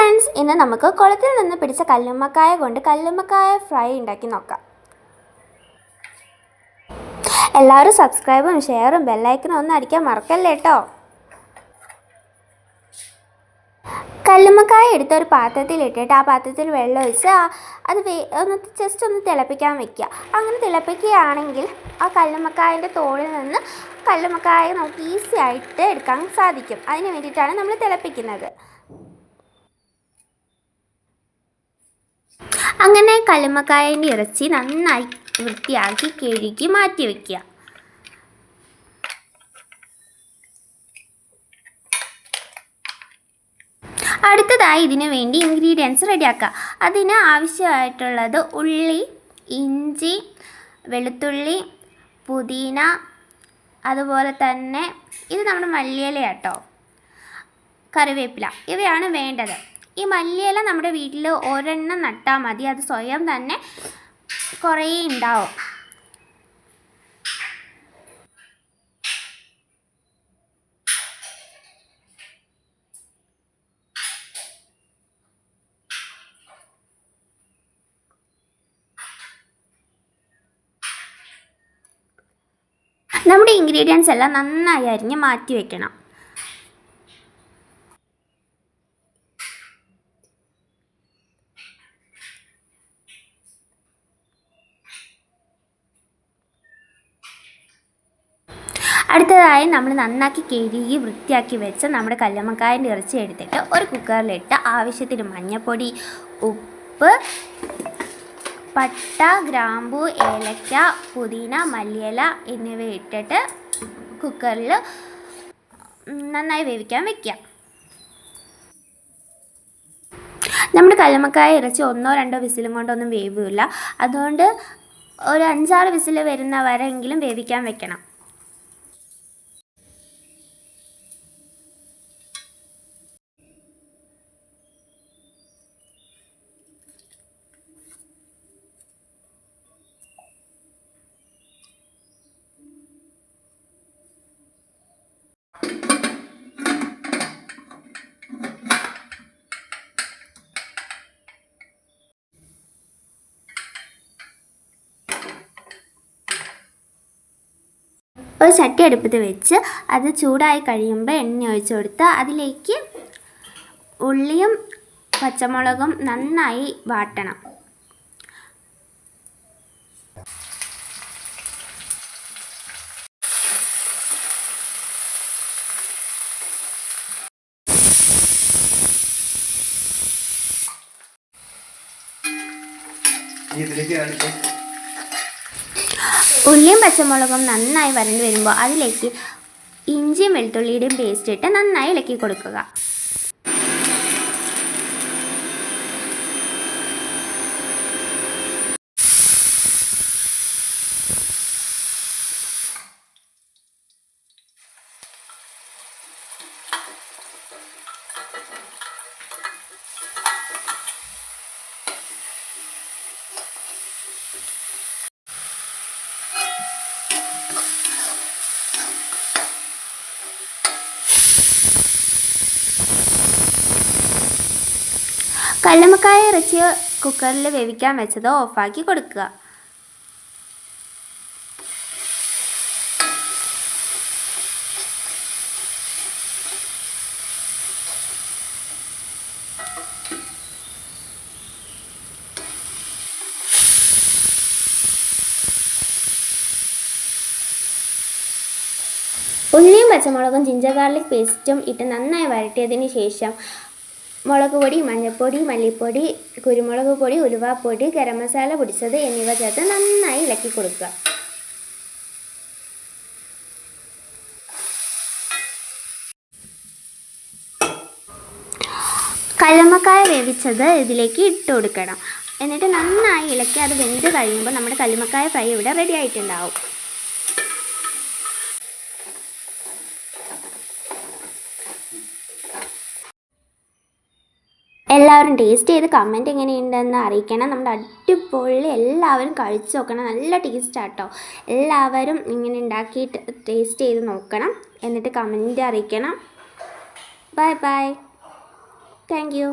Friends, ഇന്ന് നമുക്ക് കുളത്തിൽ നിന്ന് പിടിച്ച കല്ലുമ്മക്കായ കൊണ്ട് കല്ലുമ്മക്കായ ഫ്രൈ ഉണ്ടാക്കി നോക്കാം. എല്ലാവരും സബ്സ്ക്രൈബും ഷെയറും ബെല്ലൈക്കനും ഒന്നും അടിക്കാൻ മറക്കല്ലേ കേട്ടോ. കല്ലുമ്മക്കായ എടുത്ത് ഒരു പാത്രത്തിൽ ഇട്ടിട്ട് ആ പാത്രത്തിൽ വെള്ളം ഒഴിച്ച് അത് ജസ്റ്റ് ഒന്ന് തിളപ്പിക്കാൻ വെക്കുക. അങ്ങനെ തിളപ്പിക്കുകയാണെങ്കിൽ ആ കല്ലുമ്മക്കായൻ്റെ തോളിൽ നിന്ന് കല്ലുമ്മക്കായ നമുക്ക് ഈസി ആയിട്ട് എടുക്കാൻ സാധിക്കും. അതിന് വേണ്ടിയിട്ടാണ് നമ്മൾ തിളപ്പിക്കുന്നത്. അങ്ങനെ കല്ലുമ്മക്കായൻ്റെ ഇറച്ചി നന്നായി വൃത്തിയാക്കി കഴുകി മാറ്റി വയ്ക്കുക. അടുത്തതായി ഇതിനു വേണ്ടി ഇൻഗ്രീഡിയൻസ് റെഡിയാക്കുക. അതിന് ആവശ്യമായിട്ടുള്ളത് ഉള്ളി, ഇഞ്ചി, വെളുത്തുള്ളി, പുതിന, അതുപോലെ തന്നെ ഇത് നമ്മുടെ മല്ലിയില കേട്ടോ, കറിവേപ്പില, ഇവയാണ് വേണ്ടത്. ഈ മല്ലിയില നമ്മുടെ വീട്ടിൽ ഒരെണ്ണം നട്ടാൽ മതി, അത് സ്വയം തന്നെ കുറേ ഉണ്ടാവും. നമ്മുടെ ഇൻഗ്രീഡിയൻസ് എല്ലാം നന്നായി അരിഞ്ഞ് മാറ്റി വെക്കണം. അടുത്തതായി നമ്മൾ നന്നാക്കി കഴുകി വൃത്തിയാക്കി വെച്ച് നമ്മുടെ കല്ലുമ്മക്കായൻ്റെ ഇറച്ചി എടുത്തിട്ട് ഒരു കുക്കറിലിട്ട് ആവശ്യത്തിന് മഞ്ഞൾപ്പൊടി, ഉപ്പ്, പട്ട, ഗ്രാമ്പൂ, ഏലക്ക, പുതിന, മല്ലിയില എന്നിവ ഇട്ടിട്ട് കുക്കറിൽ നന്നായി വേവിക്കാൻ വയ്ക്കുക. നമ്മുടെ കല്ലുമ്മക്കായ ഇറച്ചി 1-2 വിസിലും കൊണ്ടൊന്നും വേവില്ല. അതുകൊണ്ട് ഒരു 5-6 വിസിൽ വരുന്ന വരെയെങ്കിലും വേവിക്കാൻ വെക്കണം. ഒരു ചട്ടി അടുപ്പത്ത് വെച്ച് അത് ചൂടായി കഴിയുമ്പോൾ എണ്ണ ഒഴിച്ച് കൊടുത്ത് അതിലേക്ക് ഉള്ളിയും പച്ചമുളകും നന്നായി വാട്ടണം. ഉള്ളിയും പച്ചമുളകും നന്നായി വരണ്ട് വരുമ്പോൾ അതിലേക്ക് ഇഞ്ചിയും വെളുത്തുള്ളിയുടെയും പേസ്റ്റ് ഇട്ട് നന്നായി ഇളക്കി കൊടുക്കുക. കല്ലുമ്മക്കായ ഇറച്ചി കുക്കറിൽ വേവിക്കാൻ വെച്ചത് ഓഫാക്കി കൊടുക്കുക. ഉള്ളിയും പച്ചമുളകും ജിഞ്ചർ ഗാർലിക് പേസ്റ്റും ഇട്ട് നന്നായി വഴറ്റിയതിന് ശേഷം മുളക് പൊടി, മഞ്ഞൾപ്പൊടി, മല്ലിപ്പൊടി, കുരുമുളക് പൊടി, ഉലുവാപ്പൊടി, ഗരം മസാല പൊടിച്ചത് എന്നിവ ചേർത്ത് നന്നായി ഇളക്കി കൊടുക്കുക. കല്ലുമ്മക്കായ വേവിച്ചത് ഇതിലേക്ക് ഇട്ട് കൊടുക്കണം. എന്നിട്ട് നന്നായി ഇളക്കി അത് വെന്ത് കഴിയുമ്പോൾ നമ്മുടെ കല്ലുമ്മക്കായ ഫ്രൈ ഇവിടെ റെഡി ആയിട്ടുണ്ടാവും. എല്ലാവരും ടേസ്റ്റ് ചെയ്ത് കമൻറ്റ് എങ്ങനെയുണ്ടെന്ന് അറിയിക്കണം. നമ്മുടെ അടിപൊളി, എല്ലാവരും കഴിച്ച് നോക്കണം. നല്ല ടേസ്റ്റാട്ടോ. എല്ലാവരും ഇങ്ങനെ ഉണ്ടാക്കിയിട്ട് ടേസ്റ്റ് ചെയ്ത് നോക്കണം. എന്നിട്ട് കമൻറ്റ് അറിയിക്കണം. Bye bye. Thank you.